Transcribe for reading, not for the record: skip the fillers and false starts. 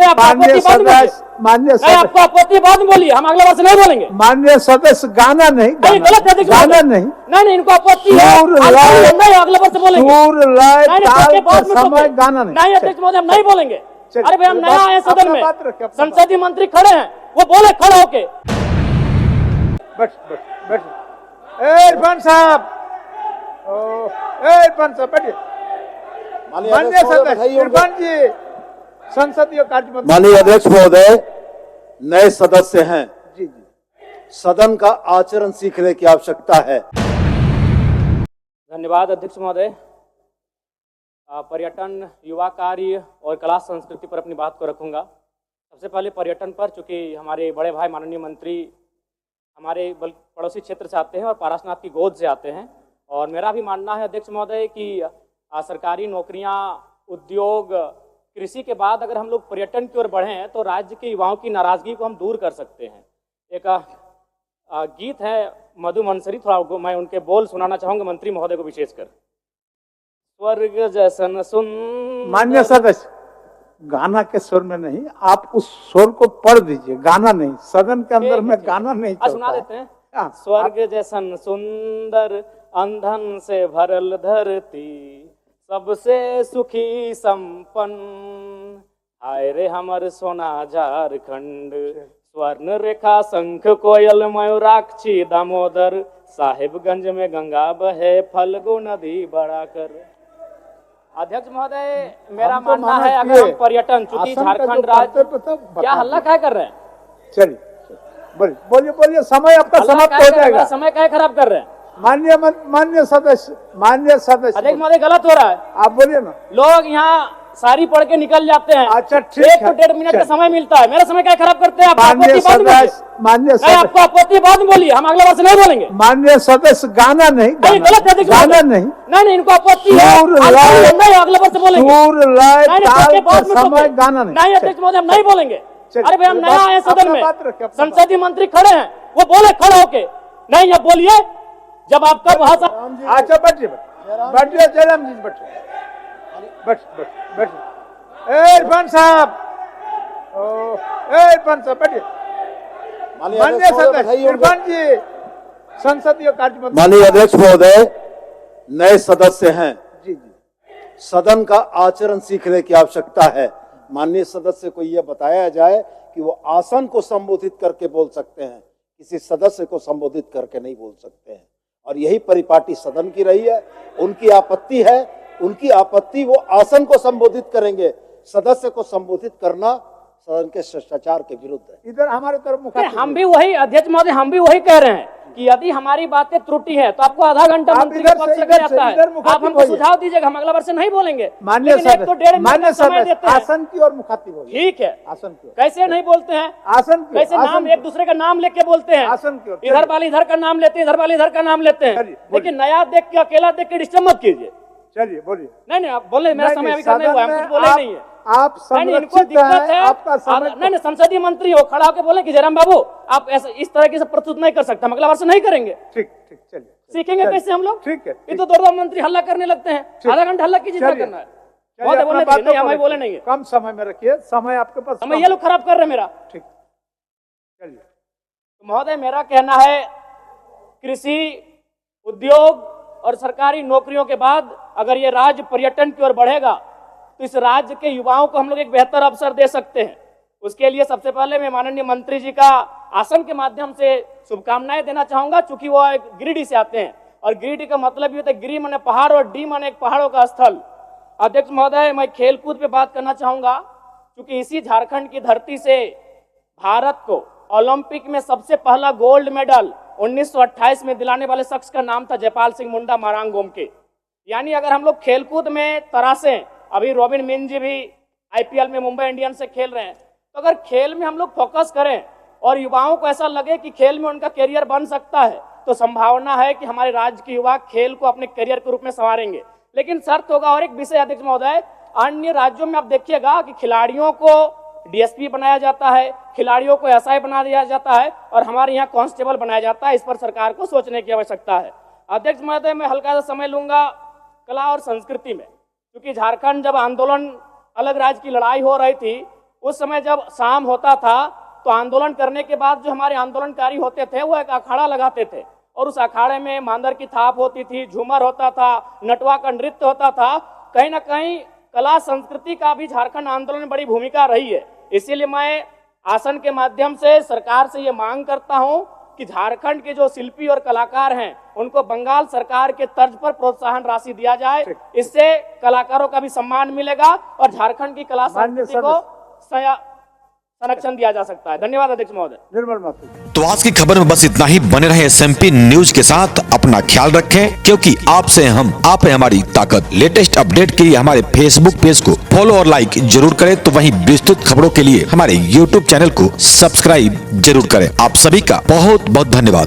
आपको आपत्ति बाद में बोलिए। माननीय नहीं, आपको आपत्ति बाद में बोलिए, हम अगले वर्ष नहीं बोलेंगे। माननीय सदस्य गाना नहीं, नहीं, गलत है, गाना नहीं, नहीं, इनको आपत्ति है, नहीं, अगले वर्ष बोलेंगे। सुर लय ताल बाद के में समय गाना नहीं, अध्यक्ष महोदय हम नहीं बोलेंगे। अरे भाई, हम नया आए सदन में, संसदीय मंत्री खड़े हैं, वो बोले खड़े होके। बैठ इरफान साहब, इरफान साहब बैठिए। माननीय सदस्य इरफान जी, संसदीय कार्य मंत्री। माननीय अध्यक्ष महोदय, नए सदस्य हैं, जी जी, सदन का आचरण सीखने की आवश्यकता है। धन्यवाद अध्यक्ष महोदय। पर्यटन, युवा कार्य और कला संस्कृति पर अपनी बात को रखूंगा। सबसे पहले पर्यटन पर, चूंकि हमारे बड़े भाई माननीय मंत्री हमारे पड़ोसी क्षेत्र से आते हैं और पारसनाथ की गोद से आते हैं, और मेरा भी मानना है अध्यक्ष महोदय कि सरकारी नौकरियां, उद्योग, कृषि के बाद अगर हम लोग पर्यटन की ओर बढ़ें तो राज्य के युवाओं की नाराजगी को हम दूर कर सकते हैं। एक गीत है मधु मनसरी, थोड़ा मैं उनके बोल सुनाना चाहूँगा मंत्री महोदय को विशेषकर। स्वर्ग जैसन सुंदर। माननीय सदस्य, गाना के स्वर में नहीं, आप उस स्वर को पढ़ दीजिए, गाना नहीं, सदन के अंदर में गाना नहीं चलता। सुना देते हैं। स्वर्ग जैसन सुंदर, अंधन से भरल धरती, सबसे सुखी संपन्न, हाय रे हमर सोना झारखंड, स्वर्ण रेखा शंख कोयल मयूराक्षी दामोदर, साहिबगंज में गंगा बहे फल्गु नदी बढ़ाकर। अध्यक्ष महोदय, मेरा मानना है अगर हम पर्यटन, चूंकि झारखंड राज्य, क्या हल्ला क्या कर रहे हैं? चलिए बोलिए, समय आपका समाप्त हो जाएगा। समय क्या खराब कर रहे हैं? माननीय सदस्य, अध्यक्ष महोदय गलत हो रहा है। आप बोलिए ना। लोग यहाँ सारी पढ़ के निकल जाते हैं। अच्छा ठीक है, 1 to 1.5 मिनट का समय मिलता है, मेरा समय क्या खराब करते हैं आप? माननीय सदस्य, आपको आपत्ति बाद में बोलिए, हम अगले वर्ष नहीं बोलेंगे। माननीय सदस्य गाना नहीं, गलत है, गाना नहीं, नहीं, इनको आपत्ति है, नहीं, अगले वर्ष बोलेंगे। सुर लय ताल के समय गाना नहीं, अध्यक्ष महोदय हम नहीं बोलेंगे। अरे भाई, हम नया आए सदन में, संसदीय मंत्री खड़े हैं, वो बोले खड़े होके। नहीं, अब बोलिए जब आपका भाषण। अच्छा बैठिए, जयराम जी बैठिए, इरफान साहब, इरफान साहब बैठिए। माननीय सदस्य इरफान जी, संसदीय कार्य मंत्री। माननीय अध्यक्ष महोदय, नए सदस्य हैं, जी जी, सदन का आचरण सीखने की आवश्यकता है। माननीय सदस्य को यह बताया जाए कि वो आसन को संबोधित करके बोल सकते हैं, किसी सदस्य को संबोधित करके नहीं बोल सकते हैं, और यही परिपाटी सदन की रही है। उनकी आपत्ति है, उनकी आपत्ति वो आसन को संबोधित करेंगे, सदस्य को संबोधित करना सदन के शिष्टाचार के विरुद्ध है। इधर हमारे तरफ हम भी वही, अध्यक्ष महोदय हम भी वही कह रहे हैं कि यदि हमारी बातें त्रुटि है तो आपको आधा घंटा मंत्री के पक्ष लगा जाता है। आप हमको सुझाव दीजिएगा, हम अगला वर्ष नहीं बोलेंगे। माननीय सदस्य, आसन की और मुखातिब होगी। ठीक है, आसन की। कैसे नहीं बोलते हैं? आसन की, कैसे नाम एक दूसरे का नाम लेके बोलते हैं? आसन की। इधर वाले इधर का नाम लेते हैं, इधर वाले इधर का नाम लेते हैं, लेकिन नया देख के, अकेला देख के डिस्टर्ब मत कीजिए। चलिए बोलिए। नहीं, आप बोले, मेरा समय अभी करने हुआ, हम कुछ बोले नहीं है। आप संरक्षित है, आपका समय। नहीं, संसदीय मंत्री हो, खड़ा होकर बोले कि जयराम बाबू आप ऐसा इस तरह की प्रस्तुत नहीं कर सकते, हम अगला वर्ष नहीं करेंगे। ठीक, चलिए। सीखेंगे कैसे हम लोग? ठीक है। ये तो 2 मंत्री हल्ला करने लगते हैं, आधा घंटा हल्ला कीजिए, क्या करना है? बहुत बोलने दीजिए, नहीं हमें बोले नहीं है। कम समय में रखिए, समय आपके पास। समय ये लोग खराब कर रहे हैं मेरा। ठीक, चलिए। तो महोदय, मेरा कहना है कृषि, उद्योग और सरकारी नौकरियों के बाद अगर ये राज्य पर्यटन की ओर बढ़ेगा तो इस राज्य के युवाओं को हम लोग एक बेहतर अवसर दे सकते हैं। उसके लिए सबसे पहले मैं माननीय मंत्री जी का आसन के माध्यम से शुभकामनाएं देना चाहूंगा, चूंकि वो एक गिरिडीह से आते हैं और गिरिडीह का मतलब ये होता है गिरी माने पहाड़ और डी माने एक पहाड़ों का स्थल। अध्यक्ष महोदय, मैं खेलकूद पे बात करना चाहूंगा, क्योंकि इसी झारखंड की धरती से भारत को ओलंपिक में सबसे पहला गोल्ड मेडल 1928 में दिलाने वाले शख्स का नाम था जयपाल सिंह मुंडा मारांग गोमके। यानी अगर हम लोग खेलकूद में तरासें, अभी रॉबिन मिन जी भी आईपीएल में मुंबई इंडियंस से खेल रहे हैं, तो अगर खेल में हम लोग फोकस करें और युवाओं को ऐसा लगे कि खेल में उनका करियर बन सकता है, तो संभावना है कि हमारे राज्य के युवा खेल को अपने करियर के रूप में संवारेंगे। लेकिन शर्त होगा और एक विषय अध्यक्ष महोदय, अन्य राज्यों में आप देखिएगा कि खिलाड़ियों को डीएसपी बनाया जाता है, खिलाड़ियों को एसआई बना दिया जाता है, और हमारे यहाँ कांस्टेबल बनाया जाता है। इस पर सरकार को सोचने की आवश्यकता है। अध्यक्ष महोदय, मैं हल्का सा समय लूंगा कला और संस्कृति में, क्योंकि झारखंड जब आंदोलन, अलग राज्य की लड़ाई हो रही थी, उस समय जब शाम होता था तो आंदोलन करने के बाद जो हमारे आंदोलनकारी होते थे वो एक अखाड़ा लगाते थे और उस अखाड़े में मांदर की थाप होती थी, झूमर होता था, नटवा का नृत्य होता था। कहीं ना कहीं कला संस्कृति का भी झारखंड आंदोलन में बड़ी भूमिका रही है। इसीलिए मैं आसन के माध्यम से सरकार से ये मांग करता हूं कि झारखंड के जो शिल्पी और कलाकार हैं उनको बंगाल सरकार के तर्ज पर प्रोत्साहन राशि दिया जाए। इससे कलाकारों का भी सम्मान मिलेगा और झारखंड की कला संस्कृति को संरक्षण दिया जा सकता है। धन्यवाद अध्यक्ष महोदय। निर्मल माथुर। तो आज की खबर में बस इतना ही। बने रहे SMP न्यूज के साथ। अपना ख्याल रखें, क्योंकि आपसे हम, आप है हमारी ताकत। लेटेस्ट अपडेट के लिए हमारे फेसबुक पेज को फॉलो और लाइक जरूर करें, तो वहीं विस्तृत खबरों के लिए हमारे YouTube चैनल को सब्सक्राइब जरूर करें। आप सभी का बहुत बहुत धन्यवाद।